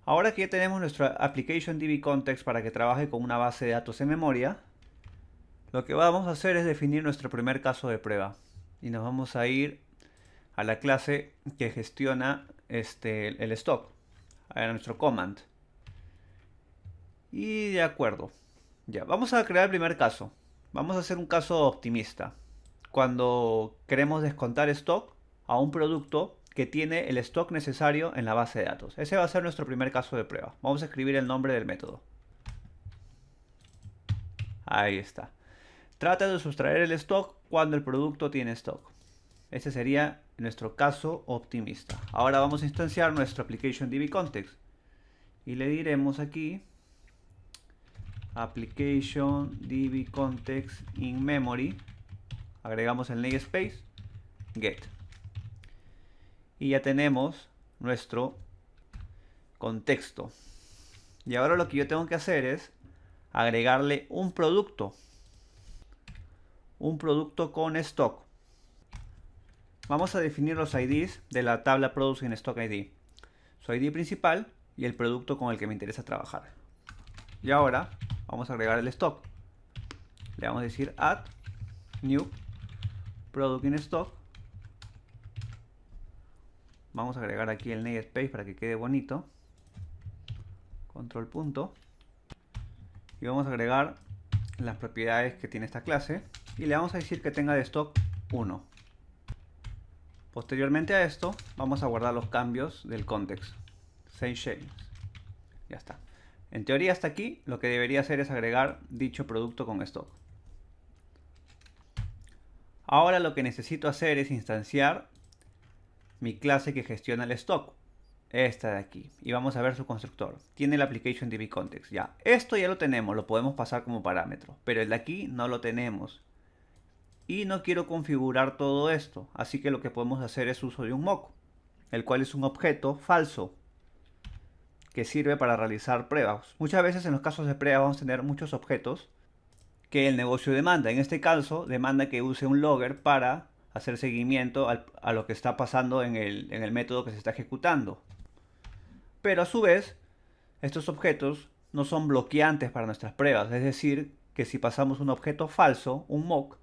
Ahora que ya tenemos nuestro Application DB Context para que trabaje con una base de datos en memoria, lo que vamos a hacer es definir nuestro primer caso de prueba. Y nos vamos a ir a la clase que gestiona el stock, a nuestro command. Y de acuerdo. Ya, vamos a crear el primer caso. Vamos a hacer un caso optimista. Cuando queremos descontar stock a un producto que tiene el stock necesario en la base de datos. Ese va a ser nuestro primer caso de prueba. Vamos a escribir el nombre del método. Ahí está. Trata de sustraer el stock cuando el producto tiene stock. Este sería nuestro caso optimista. Ahora vamos a instanciar nuestro application DB context. Y le diremos aquí application DB context in memory. Agregamos el namespace get. Y ya tenemos nuestro contexto. Y ahora lo que yo tengo que hacer es agregarle un producto con stock. Vamos a definir los IDs de la tabla Product in Stock ID. Su ID principal y el producto con el que me interesa trabajar. Y ahora vamos a agregar el stock. Le vamos a decir add new product in stock. Vamos a agregar aquí el namespace para que quede bonito. Control punto. Y vamos a agregar las propiedades que tiene esta clase. Y le vamos a decir que tenga de stock 1. Posteriormente a esto, vamos a guardar los cambios del context. Save changes. Ya está. En teoría hasta aquí, lo que debería hacer es agregar dicho producto con stock. Ahora lo que necesito hacer es instanciar mi clase que gestiona el stock. Esta de aquí. Y vamos a ver su constructor. Tiene el application DB context. Ya. Esto ya lo tenemos, lo podemos pasar como parámetro. Pero el de aquí no lo tenemos. Y no quiero configurar todo esto, así que lo que podemos hacer es uso de un mock, el cual es un objeto falso que sirve para realizar pruebas. Muchas veces en los casos de prueba vamos a tener muchos objetos que el negocio demanda. En este caso demanda que use un logger para hacer seguimiento a lo que está pasando en el método que se está ejecutando. Pero a su vez, estos objetos no son bloqueantes para nuestras pruebas, es decir, que si pasamos un objeto falso, un mock,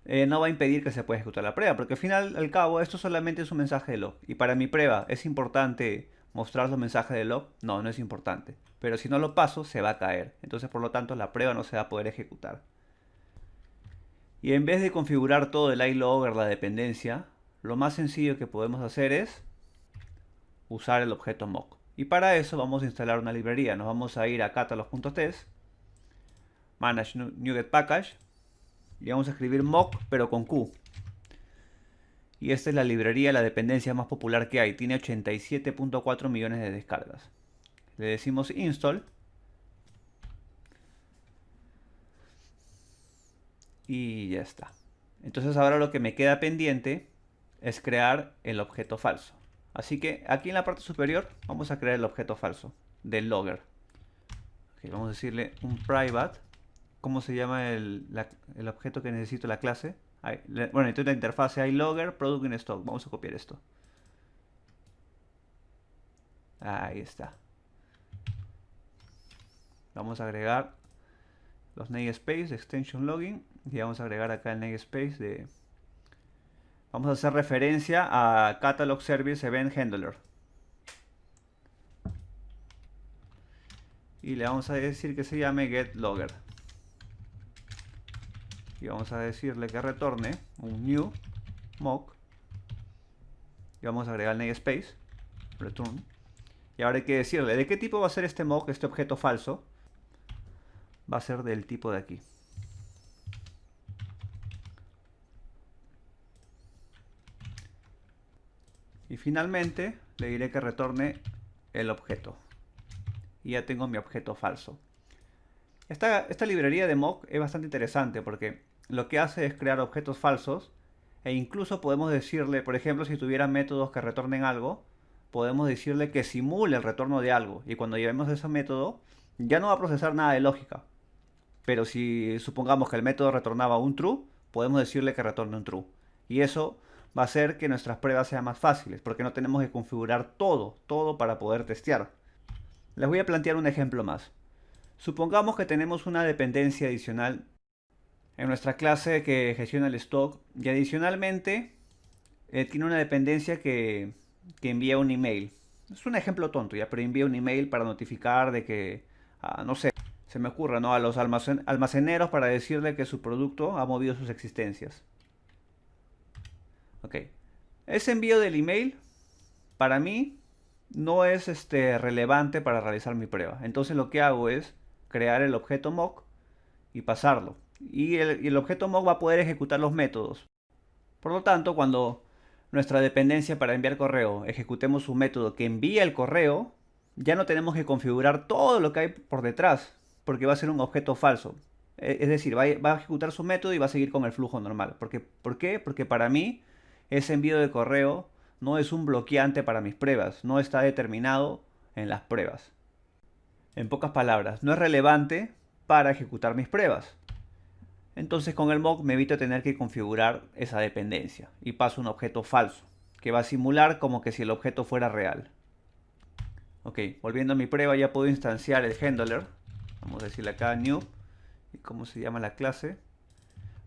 no va a impedir que se pueda ejecutar la prueba, porque al final, al cabo, esto solamente es un mensaje de log. Y para mi prueba, ¿es importante mostrar los mensajes de log? No, no es importante. Pero si no lo paso, se va a caer. Entonces, por lo tanto, la prueba no se va a poder ejecutar. Y en vez de configurar todo el iLogger, la dependencia, lo más sencillo que podemos hacer es usar el objeto mock. Y para eso vamos a instalar una librería. Nos vamos a ir a catalog.test, manage NuGet package, y vamos a escribir mock pero con Q. Y esta es la librería, la dependencia más popular que hay. Tiene 87.4 millones de descargas. Le decimos install. Y ya está. Entonces ahora lo que me queda pendiente es crear el objeto falso. Así que aquí en la parte superior vamos a crear el objeto falso del logger. Okay, vamos a decirle un private. ¿Cómo se llama el objeto que necesito, la clase? Bueno, necesito la interfase iLogger, product in stock. Vamos a copiar esto. Ahí está. Vamos a agregar los namespace, extension login. Y vamos a agregar acá el namespace de... Vamos a hacer referencia a Catalog Service Event Handler. Y le vamos a decir que se llame getLogger. Y vamos a decirle que retorne un new mock. Y vamos a agregar el namespace, return. Y ahora hay que decirle de qué tipo va a ser este mock, este objeto falso. Va a ser del tipo de aquí. Y finalmente le diré que retorne el objeto. Y ya tengo mi objeto falso. Esta librería de mock es bastante interesante porque lo que hace es crear objetos falsos e incluso podemos decirle, por ejemplo, si tuviera métodos que retornen algo, podemos decirle que simule el retorno de algo y cuando llevemos ese método ya no va a procesar nada de lógica. Pero si supongamos que el método retornaba un true, podemos decirle que retorne un true. Y eso va a hacer que nuestras pruebas sean más fáciles porque no tenemos que configurar todo para poder testear. Les voy a plantear un ejemplo más. Supongamos que tenemos una dependencia adicional en nuestra clase que gestiona el stock y adicionalmente tiene una dependencia que envía un email. Es un ejemplo tonto ya, pero envía un email para notificar de que, no sé, se me ocurra, ¿no? A los almaceneros para decirle que su producto ha movido sus existencias. Ok. Ese envío del email, para mí, no es relevante para realizar mi prueba. Entonces lo que hago es crear el objeto mock y pasarlo. Y el objeto mock va a poder ejecutar los métodos. Por lo tanto, cuando nuestra dependencia para enviar correo ejecutemos un método que envía el correo, ya no tenemos que configurar todo lo que hay por detrás, porque va a ser un objeto falso. Es decir, va a ejecutar su método y va a seguir con el flujo normal. ¿Por qué? Porque para mí ese envío de correo no es un bloqueante para mis pruebas, no está determinado en las pruebas. En pocas palabras, no es relevante para ejecutar mis pruebas. Entonces con el mock me evito tener que configurar esa dependencia y paso un objeto falso que va a simular como que si el objeto fuera real. Ok, volviendo a mi prueba ya puedo instanciar el handler. Vamos a decirle acá new. ¿Y cómo se llama la clase?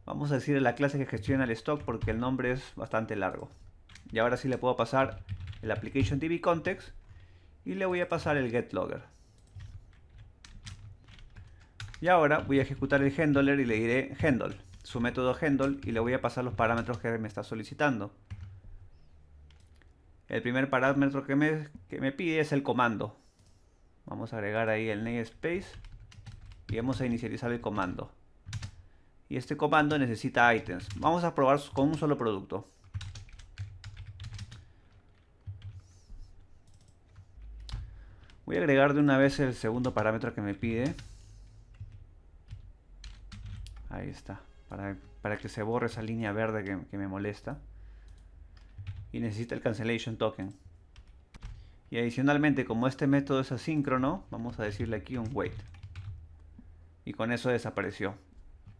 Vamos a decirle la clase que gestiona el stock porque el nombre es bastante largo. Y ahora sí le puedo pasar el application DB context y le voy a pasar el getLogger. Y ahora voy a ejecutar el handler y le diré handle, su método handle, y le voy a pasar los parámetros que me está solicitando. El primer parámetro que me pide es el comando. Vamos a agregar ahí el namespace y vamos a inicializar el comando. Y este comando necesita items. Vamos a probar con un solo producto. Voy a agregar de una vez el segundo parámetro que me pide. Ahí está, para que se borre esa línea verde que me molesta. Y necesita el cancellation token. Y adicionalmente, como este método es asíncrono, vamos a decirle aquí un wait. Y con eso desapareció.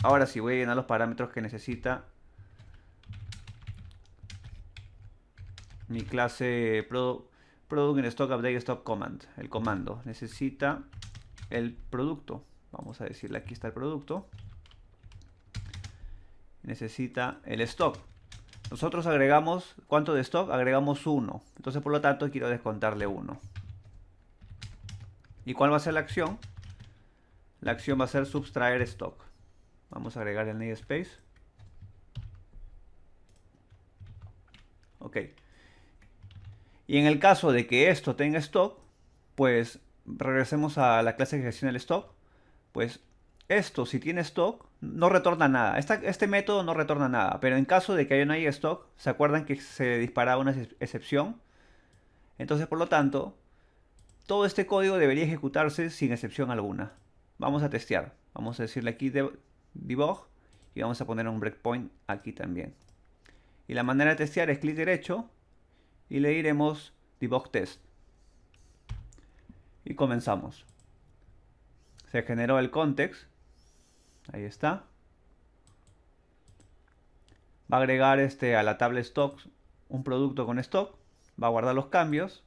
Ahora sí, voy a llenar los parámetros que necesita mi clase product in stock update stop command. El comando necesita el producto. Vamos a decirle aquí está el producto. Necesita el stock. Nosotros agregamos, ¿cuánto de stock? Agregamos 1. Entonces por lo tanto quiero descontarle 1. ¿Y cuál va a ser la acción? La acción va a ser subtraer stock. Vamos a agregar el namespace. Ok. Y en el caso de que esto tenga stock, pues regresemos a la clase que gestiona el stock. Pues esto, si tiene stock, no retorna nada. Este método no retorna nada. Pero en caso de que no haya stock, ¿se acuerdan que se disparaba una excepción? Entonces, por lo tanto, todo este código debería ejecutarse sin excepción alguna. Vamos a testear. Vamos a decirle aquí debug y vamos a poner un breakpoint aquí también. Y la manera de testear es clic derecho y le diremos debug test. Y comenzamos. Se generó el context. Ahí está. Va a agregar a la tabla stock un producto con stock. Va a guardar los cambios.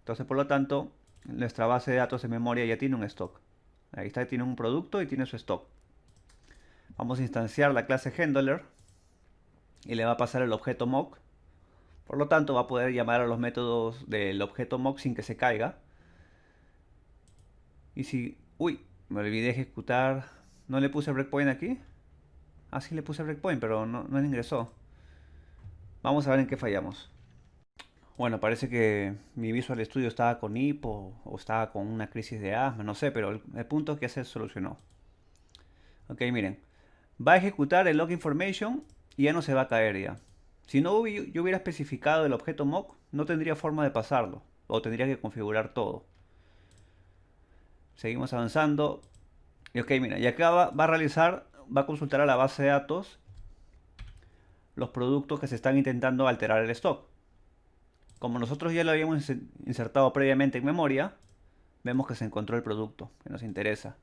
Entonces, por lo tanto, nuestra base de datos en memoria ya tiene un stock. Ahí está, tiene un producto y tiene su stock. Vamos a instanciar la clase handler y le va a pasar el objeto mock. Por lo tanto, va a poder llamar a los métodos del objeto mock sin que se caiga. Y si... Uy, me olvidé ejecutar. ¿No le puse breakpoint aquí? Ah, sí le puse breakpoint, pero no ingresó. Vamos a ver en qué fallamos. Bueno, parece que mi Visual Studio estaba con hipo o estaba con una crisis de asma, no sé, pero el punto es que se solucionó. Ok, miren. Va a ejecutar el log information y ya no se va a caer ya. Si no yo hubiera especificado el objeto mock, no tendría forma de pasarlo. O tendría que configurar todo. Seguimos avanzando. Y ok, mira, y acá va a consultar a la base de datos los productos que se están intentando alterar el stock. Como nosotros ya lo habíamos insertado previamente en memoria, vemos que se encontró el producto que nos interesa.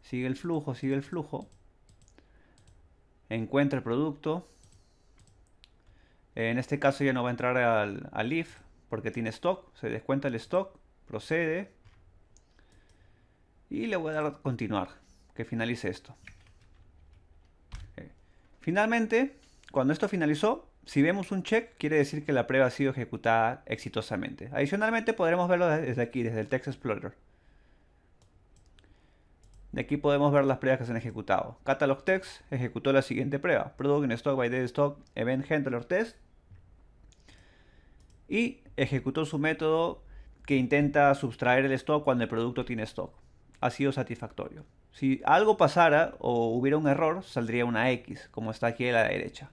Sigue el flujo, sigue el flujo. Encuentra el producto. En este caso ya no va a entrar al if porque tiene stock. Se descuenta el stock. Procede. Y le voy a dar a continuar, que finalice esto. Finalmente, cuando esto finalizó, si vemos un check, quiere decir que la prueba ha sido ejecutada exitosamente. Adicionalmente, podremos verlo desde aquí, desde el Text Explorer. De aquí podemos ver las pruebas que se han ejecutado. Catalog Text ejecutó la siguiente prueba. Product in stock by dead stock event handler test. Y ejecutó su método que intenta sustraer el stock cuando el producto tiene stock. Ha sido satisfactorio. Si algo pasara o hubiera un error, saldría una X, como está aquí a la derecha.